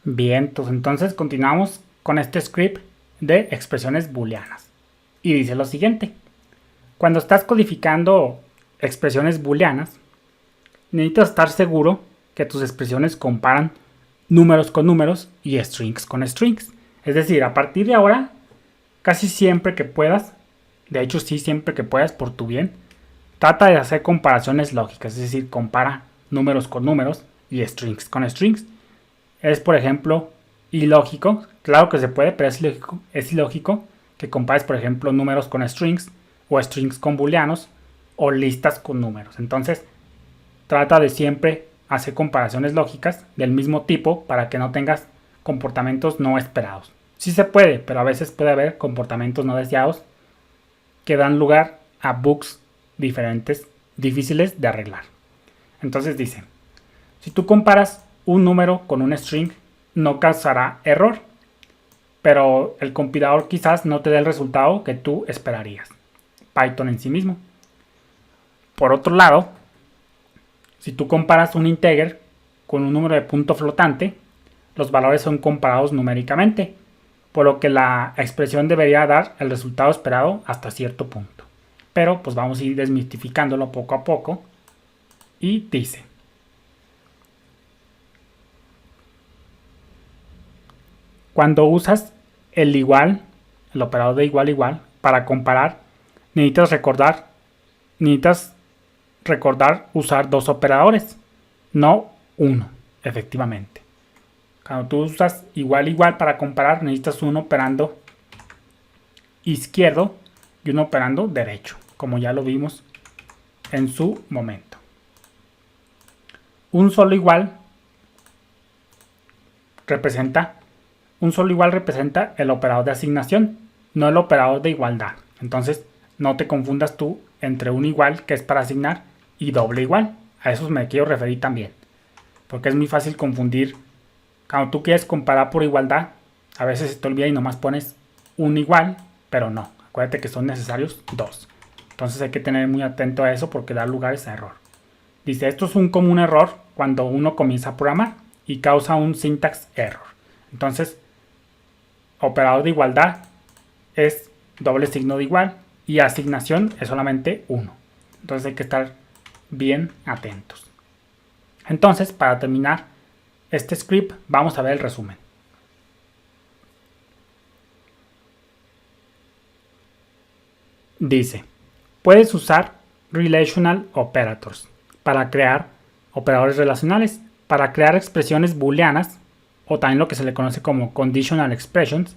Bien, entonces continuamos con este script de expresiones booleanas. Y dice lo siguiente. Cuando estás codificando expresiones booleanas, necesitas estar seguro que tus expresiones comparan números con números y strings con strings. Es decir, a partir de ahora, casi siempre que puedas, de hecho sí, siempre que puedas por tu bien, trata de hacer comparaciones lógicas, es decir, compara números con números y strings con strings. Es, por ejemplo, ilógico, claro que se puede, pero es ilógico que compares, por ejemplo, números con strings o strings con booleanos o listas con números. Entonces, trata de siempre hacer comparaciones lógicas del mismo tipo para que no tengas comportamientos no esperados. Sí se puede, pero a veces puede haber comportamientos no deseados que dan lugar a bugs diferentes, difíciles de arreglar. Entonces dice, si tú comparas un número con un string, no causará error, pero el compilador quizás no te dé el resultado que tú esperarías. Python en sí mismo. Por otro lado, si tú comparas un integer con un número de punto flotante, los valores son comparados numéricamente, por lo que la expresión debería dar el resultado esperado hasta cierto punto. Pero pues vamos a ir desmitificándolo poco a poco. Y dice, cuando usas el igual, el operador de igual, para comparar, necesitas recordar usar dos operadores, no uno, efectivamente. Cuando tú usas igual para comparar, necesitas un operando izquierdo y un operando derecho, como ya lo vimos en su momento. Un solo igual representa el operador de asignación, no el operador de igualdad. Entonces, no te confundas tú entre un igual, que es para asignar, y doble igual. A eso me quiero referir también. Porque es muy fácil confundir. Cuando tú quieres comparar por igualdad, a veces se te olvida y nomás pones un igual, pero no. Acuérdate que son necesarios dos. Entonces hay que tener muy atento a eso porque da lugar a error. Dice, esto es un común error cuando uno comienza a programar y causa un syntax error. Entonces, operador de igualdad es doble signo de igual y asignación es solamente uno. Entonces hay que estar bien atentos. Entonces, para terminar este script, vamos a ver el resumen. Dice, puedes usar relational operators para crear operadores relacionales, para crear expresiones booleanas, o también lo que se le conoce como conditional expressions,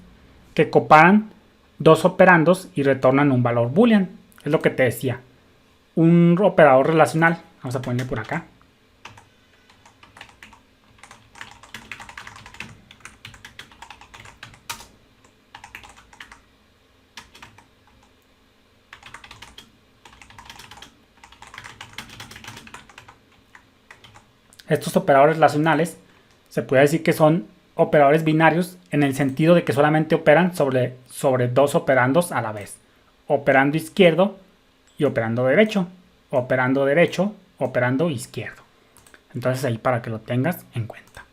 que comparan dos operandos y retornan un valor boolean. Es lo que te decía. Un operador relacional, vamos a ponerle por acá. Estos operadores relacionales se puede decir que son operadores binarios en el sentido de que solamente operan sobre dos operandos a la vez. Operando izquierdo y operando derecho. Operando derecho, operando izquierdo. Entonces ahí para que lo tengas en cuenta.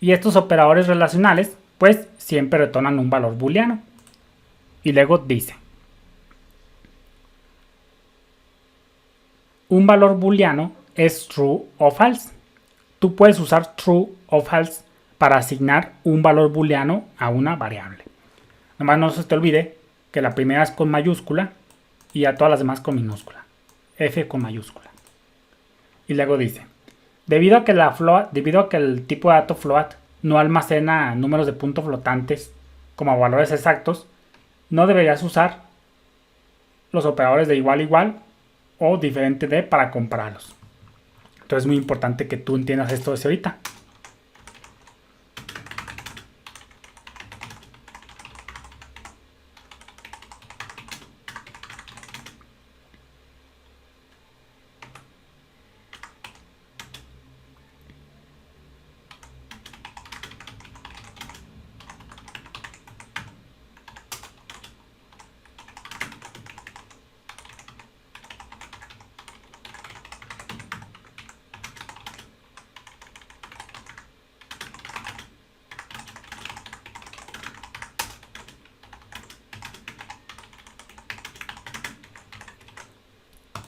Y estos operadores relacionales pues siempre retornan un valor booleano. Y luego dice, un valor booleano es true o false. Tú puedes usar true o false para asignar un valor booleano a una variable. Nomás no se te olvide que la primera es con mayúscula y a todas las demás con minúscula. F con mayúscula. Y luego dice, debido a que el tipo de dato float no almacena números de puntos flotantes como valores exactos, no deberías usar los operadores de igual o diferente de para compararlos. Entonces es muy importante que tú entiendas esto desde ahorita.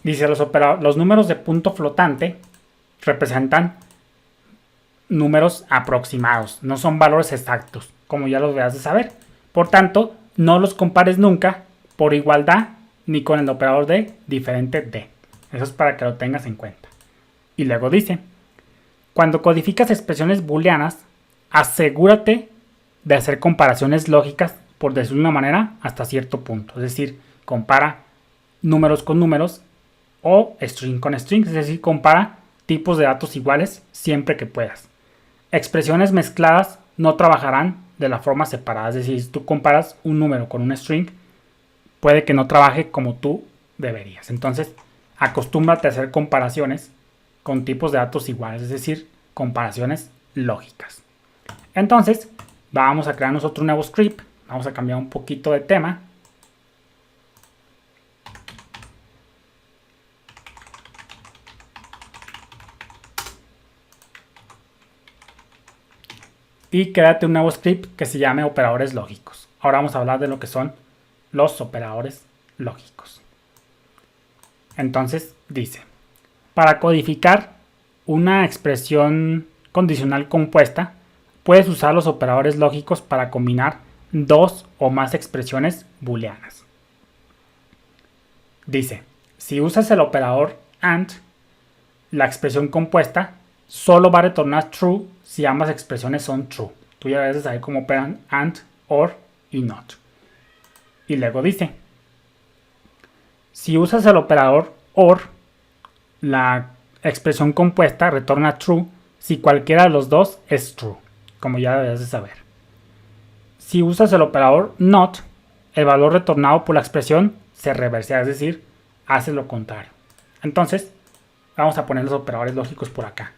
Dice, los números de punto flotante representan números aproximados, no son valores exactos, como ya los debes de saber. Por tanto, no los compares nunca por igualdad ni con el operador de diferente de. Eso es para que lo tengas en cuenta. Y luego dice, cuando codificas expresiones booleanas, asegúrate de hacer comparaciones lógicas, por decirlo de una manera, hasta cierto punto. Es decir, compara números con números o string con string, es decir, compara tipos de datos iguales siempre que puedas. Expresiones mezcladas no trabajarán de la forma separada, es decir, si tú comparas un número con un string, puede que no trabaje como tú deberías. Entonces, acostúmbrate a hacer comparaciones con tipos de datos iguales, es decir, comparaciones lógicas. Entonces, vamos a crear nosotros un nuevo script, vamos a cambiar un poquito de tema. Y créate un nuevo script que se llame operadores lógicos. Ahora vamos a hablar de lo que son los operadores lógicos. Entonces dice, para codificar una expresión condicional compuesta, puedes usar los operadores lógicos para combinar dos o más expresiones booleanas. Dice, si usas el operador AND, la expresión compuesta solo va a retornar true si ambas expresiones son true. Tú ya debes saber cómo operan AND, OR y NOT. Y luego dice, si usas el operador OR, la expresión compuesta retorna true si cualquiera de los dos es true, como ya debes de saber. Si usas el operador NOT, el valor retornado por la expresión se reversea, es decir, hace lo contrario. Entonces, vamos a poner los operadores lógicos por acá.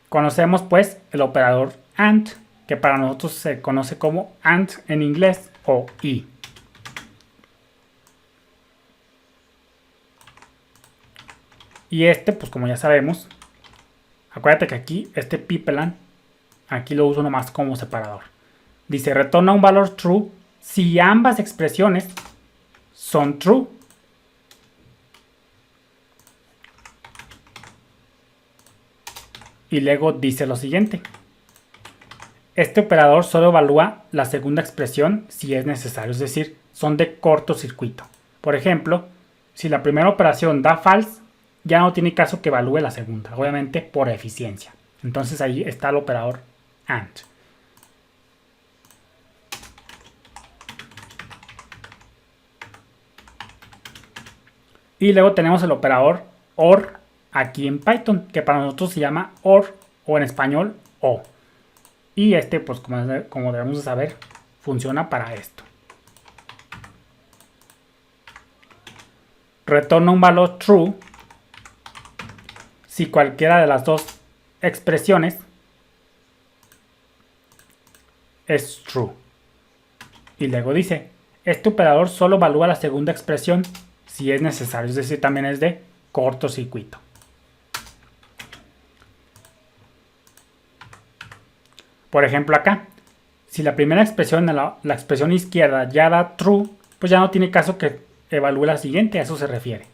Conocemos pues el operador AND, que para nosotros se conoce como AND en inglés o y. Y este, pues como ya sabemos, acuérdate que aquí este pipeline, aquí lo uso nomás como separador. Dice, retorna un valor true si ambas expresiones son true. Y luego dice lo siguiente. Este operador solo evalúa la segunda expresión si es necesario, es decir, son de cortocircuito. Por ejemplo, si la primera operación da false, ya no tiene caso que evalúe la segunda, obviamente por eficiencia. Entonces ahí está el operador AND. Y luego tenemos el operador OR aquí en Python, que para nosotros se llama OR o en español O. Y este, pues como debemos de saber, funciona para esto. Retorna un valor true si cualquiera de las dos expresiones es true. Y luego dice, este operador solo evalúa la segunda expresión si es necesario, es decir, también es de cortocircuito. Por ejemplo acá, si la primera expresión, la expresión izquierda ya da true, pues ya no tiene caso que evalúe la siguiente, a eso se refiere.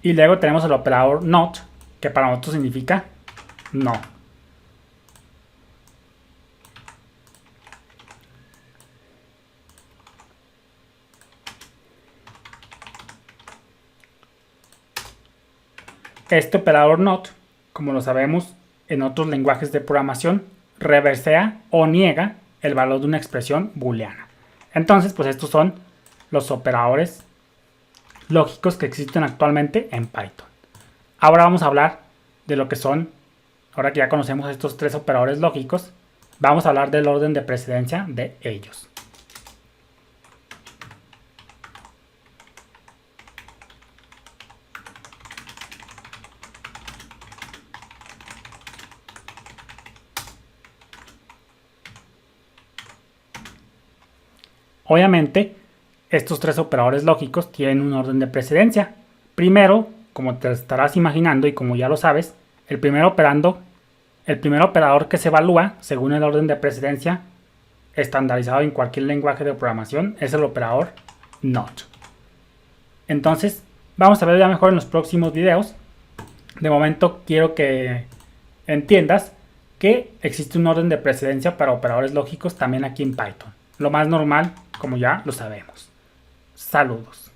Y luego tenemos el operador NOT, que para nosotros significa no. Este operador NOT, como lo sabemos en otros lenguajes de programación, reversea o niega el valor de una expresión booleana. Entonces, pues estos son los operadores lógicos que existen actualmente en Python. Ahora vamos a hablar de lo que son, ahora que ya conocemos estos tres operadores lógicos, vamos a hablar del orden de precedencia de ellos. Obviamente, estos tres operadores lógicos tienen un orden de precedencia. Primero, como te estarás imaginando y como ya lo sabes, el primer operador que se evalúa según el orden de precedencia estandarizado en cualquier lenguaje de programación es el operador NOT. Entonces, vamos a ver ya mejor en los próximos videos. De momento quiero que entiendas que existe un orden de precedencia para operadores lógicos también aquí en Python. Lo más normal, como ya lo sabemos. Saludos.